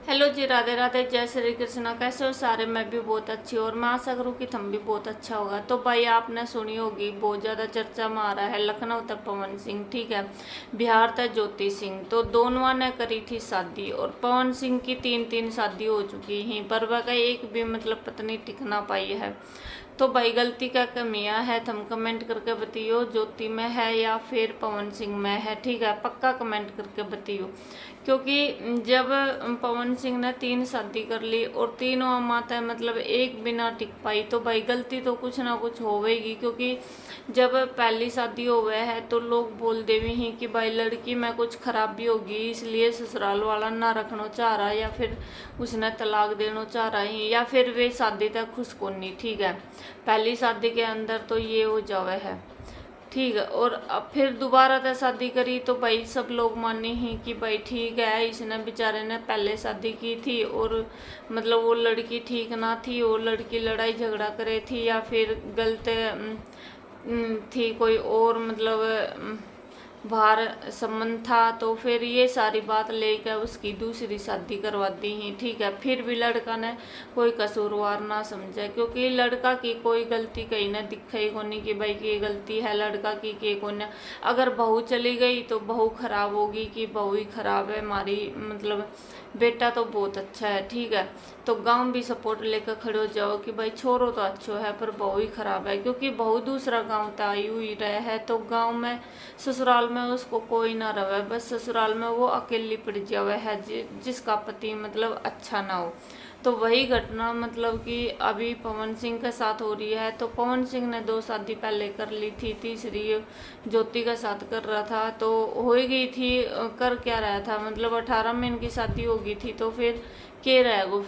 Hello जी, राधे राधे, जय श्री कृष्णा। कैसे हो सारे? मैं भी बहुत अच्छी हूँ और मैं आशा करूँ कि तुम भी बहुत अच्छा होगा। तो भाई आपने सुनी होगी, बहुत ज़्यादा चर्चा में आ रहा है लखनऊ तक पवन सिंह, ठीक है, बिहार तक ज्योति सिंह। तो दोनों ने करी थी शादी और पवन सिंह की तीन तीन शादी हो चुकी हैं, पर वह का एक भी मतलब पत्नी टिक ना पाई है। तो भाई गलती का कमियां है, तुम कमेंट करके बताइयो, ज्योति में है या फिर पवन सिंह में है, ठीक है, पक्का कमेंट करके बताइयो। क्योंकि जब पवन सिंह ने तीन शादी कर ली और तीनों माता मतलब एक बिना टिक पाई, तो भाई गलती तो कुछ ना कुछ होवेगी। क्योंकि जब पहली शादी होवे है तो लोग बोल देवे हैं कि भाई लड़की में कुछ खराबी होगी, इसलिए ससुराल वाला ना रखना चाह रहा, या फिर उसने तलाक देना चाह रहा है, या फिर वे शादी तक खुश को नहीं, ठीक है, पहली शादी के अंदर तो ये हो जावे है, ठीक है। और अब फिर दोबारा तो शादी करी तो भाई सब लोग माने ही कि भाई ठीक है, इसने बेचारे ने पहले शादी की थी और मतलब वो लड़की ठीक ना थी, वो लड़की लड़ाई झगड़ा करे थी या फिर गलत थी, कोई और मतलब बाहर संबंध था, तो फिर ये सारी बात लेकर उसकी दूसरी शादी करवा दी ही, ठीक है। फिर भी लड़का ने कोई कसूरवार ना समझे, क्योंकि लड़का की कोई गलती कहीं ना दिखे को नहीं कि भाई की गलती है लड़का की को ना। अगर बहू चली गई तो बहू खराब होगी कि बहू ही खराब है हमारी, मतलब बेटा तो बहुत अच्छा है, ठीक है। तो गांव भी सपोर्ट लेकर खड़े हो जाओ कि भाई छोरो तो अच्छो है पर बहू ही खराब है, क्योंकि बहू दूसरा गांव तो आई हुई रहे है, तो गांव में ससुराल में उसको कोई ना रहे, बस ससुराल में वो अकेली पड़ जावे है जिसका पति मतलब अच्छा ना हो। तो वही घटना मतलब कि अभी पवन सिंह के साथ हो रही है। तो पवन सिंह ने दो शादी पहले कर ली थी, तीसरी ज्योति का साथ कर रहा था, तो हो ही गई थी। कर क्या रहा था, मतलब 18 में इनकी शादी हो गई थी, तो फिर के रह गो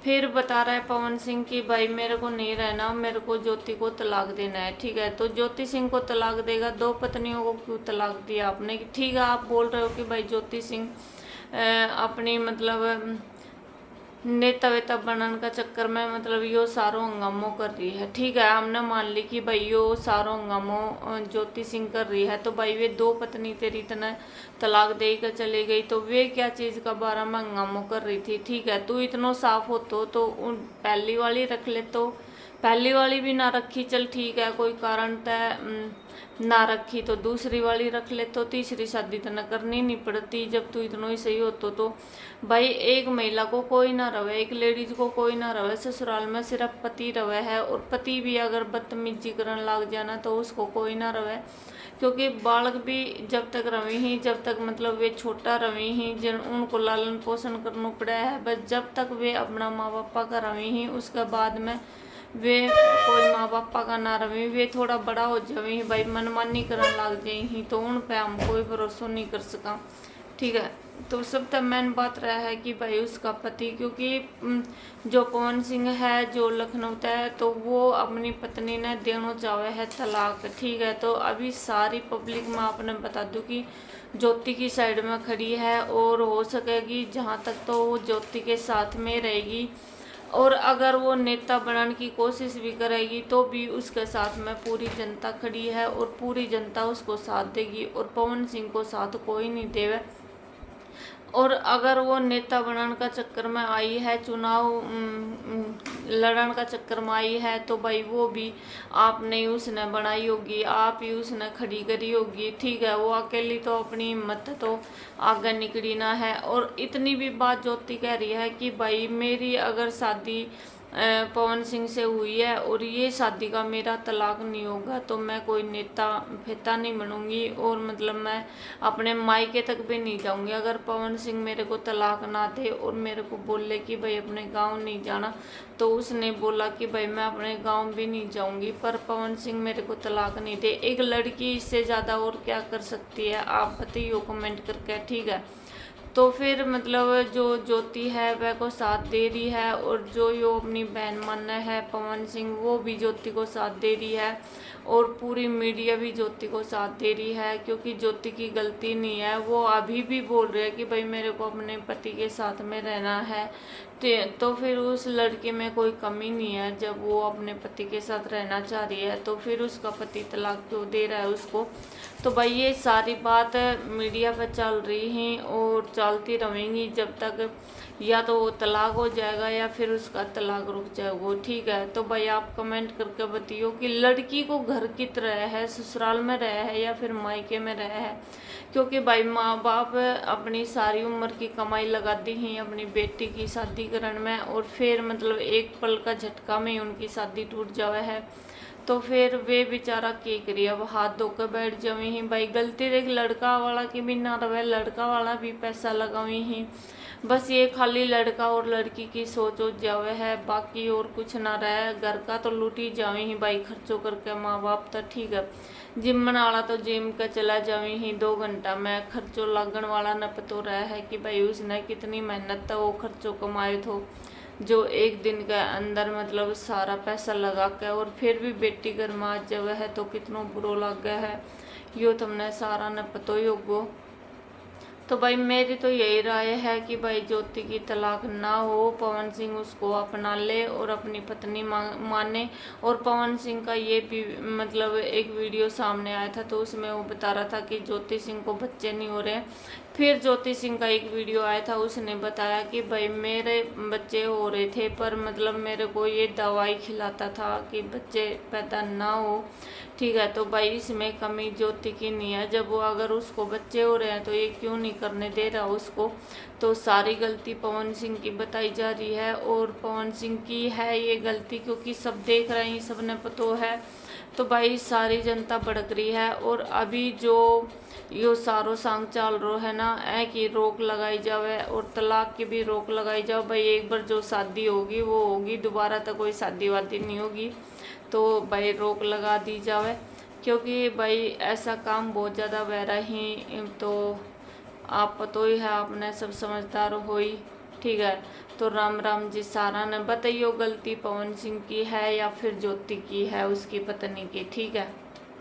फिर बता रहा है पवन सिंह कि भाई मेरे को नहीं रहना, मेरे को ज्योति को तलाक देना है, ठीक है। तो ज्योति सिंह को तलाक देगा, दो पत्नियों को क्यों तलाक दिया आपने? ठीक है, आप बोल रहे हो कि भाई ज्योति सिंह अपनी मतलब नेता वेता बनने का चक्कर में मतलब यो सारो हंगामो कर रही है, ठीक है, हमने मान ली कि भाई यो सारो हंगामो ज्योति सिंह कर रही है, तो भाई वे दो पत्नी तेरी तना तलाक दे कर चली गई, तो वे क्या चीज़ का बारे में हंगामो कर रही थी, ठीक है। तू इतना साफ हो तो उन पहली वाली रख ले, तो पहली वाली भी ना रखी, चल ठीक है, कोई कारण तय ना रखी तो दूसरी वाली रख ले, तो तीसरी शादी तो न करनी नहीं पड़ती जब तू इतना ही सही हो तो भाई एक महिला को कोई ना रवे, एक लेडीज को कोई ना रवे, ससुराल में सिर्फ पति रवे है, और पति भी अगर बदतमीजी करने लग जाना तो उसको कोई ना रवे। क्योंकि बालक भी जब तक रवे ही, जब तक मतलब वे छोटा रवे ही, जिन उनको लालन पोषण करना पड़ा है, बस जब तक वे अपना माँ बापा का रवे ही, उसके बाद में वे कोई माँ बापा का ना रवे, वे थोड़ा बड़ा हो जावे ही भाई मनमानी करने लग जाए ही, तो उन पे हम कोई भरोसा नहीं कर सका, ठीक है। तो सब तक मेन बात रहा है कि भाई उसका पति, क्योंकि जो पवन सिंह है जो लखनऊ का है, तो वो अपनी पत्नी ने देना चाहे है तलाक, ठीक है। तो अभी सारी पब्लिक में आपने बता दूं कि ज्योति की साइड में खड़ी है, और हो सकेगी जहाँ तक तो वो ज्योति के साथ में रहेगी, और अगर वो नेता बनने की कोशिश भी करेगी तो भी उसके साथ में पूरी जनता खड़ी है, और पूरी जनता उसको साथ देगी, और पवन सिंह को साथ कोई नहीं देवे। और अगर वो नेता बनने का चक्कर में आई है, चुनाव लड़ने का चक्कर में आई है, तो भाई वो भी आपने ही उसने बनाई होगी, आप ही उसने खड़ी करी होगी, ठीक है। वो अकेली तो अपनी हिम्मत तो आगे निकली ना है। और इतनी भी बात ज्योति कह रही है कि भाई मेरी अगर शादी पवन सिंह से हुई है और ये शादी का मेरा तलाक नहीं होगा तो मैं कोई नेता फेता नहीं बनूंगी, और मतलब मैं अपने मायके तक भी नहीं जाऊंगी अगर पवन सिंह मेरे को तलाक ना दे और मेरे को बोले कि भाई अपने गांव नहीं जाना। तो उसने बोला कि भाई मैं अपने गांव भी नहीं जाऊंगी, पर पवन सिंह मेरे को तलाक नहीं दे। एक लड़की इससे ज़्यादा और क्या कर सकती है, आप बताइए कमेंट करके, ठीक है। तो फिर मतलब जो ज्योति है वह को साथ दे रही है, और जो यो अपनी बहन माना है पवन सिंह, वो भी ज्योति को साथ दे रही है, और पूरी मीडिया भी ज्योति को साथ दे रही है, क्योंकि ज्योति की गलती नहीं है। वो अभी भी बोल रहे हैं कि भाई मेरे को अपने पति के साथ में रहना है, तो फिर उस लड़के में कोई कमी नहीं है। जब वो अपने पति के साथ रहना चाह रही है तो फिर उसका पति तलाक क्यों दे रहा है उसको? तो भाई ये सारी बात मीडिया पे चल रही हैं और चलती रहेंगी जब तक या तो वो तलाक हो जाएगा या फिर उसका तलाक रुक जाएगा। ठीक है, तो भाई आप कमेंट करके बताइए कि लड़की को घर की तरह है, ससुराल में रहा है या फिर मायके में रहा है। क्योंकि भाई माँ बाप अपनी सारी उम्र की कमाई लगा दी हैं अपनी बेटी की शादी करने में, और फिर मतलब एक पल का झटका में उनकी शादी टूट जावे है। तो फिर वे बेचारा के करिए, अब हाथ धोकर बैठ जावे ही। भाई गलती देख लड़का वाला की भी ना रहे, लड़का वाला भी पैसा लगावे ही। बस ये खाली लड़का और लड़की की सोच हो जावे है, बाकी और कुछ ना रहे। घर का तो लूट ही जावे ही भाई खर्चों करके माँ बाप तो। ठीक है, जिम वाला तो जिम का चला जावे ही 2 घंटा में, खर्चों लगन वाला न पतो रहा है कि भाई उसने कितनी मेहनत था वो खर्चों कमाए थो, जो एक दिन के अंदर मतलब सारा पैसा लगा के और फिर भी बेटी घर में आ जावे है तो कितनो बुरो लग गया है। यो तुमने सारा न पतो ही होगो। तो भाई मेरी तो यही राय है कि भाई ज्योति की तलाक ना हो, पवन सिंह उसको अपना ले और अपनी पत्नी माने। और पवन सिंह का ये भी मतलब एक वीडियो सामने आया था तो उसमें वो बता रहा था कि ज्योति सिंह को बच्चे नहीं हो रहे। फिर ज्योति सिंह का एक वीडियो आया था, उसने बताया कि भाई मेरे बच्चे हो रहे थे पर मतलब मेरे को ये दवाई खिलाता था कि बच्चे पैदा ना हो। ठीक है, तो भाई इसमें कमी ज्योति की नहीं है, जब वो अगर उसको बच्चे हो रहे हैं तो ये क्यों नहीं करने दे रहा उसको। तो सारी गलती पवन सिंह की बताई जा रही है और पवन सिंह की है ये गलती, क्योंकि सब देख रहे हैं, सबने पतो है। तो भाई सारी जनता भड़क रही है और अभी जो यो सारो सांग चल रो है ना, ऐ की रोक लगाई जावे और तलाक की भी रोक लगाई जाओ। भाई एक बार जो शादी होगी वो होगी, दोबारा तो कोई शादी वादी नहीं होगी। तो भाई रोक लगा दी जावे, क्योंकि भाई ऐसा काम बहुत ज़्यादा बह रहा ही। तो आप पतो ही है, आपने सब समझदार हो ही। ठीक है, तो राम राम जी सारा ने बताइयो गलती पवन सिंह की है या फिर ज्योति की है उसकी पत्नी की। ठीक है।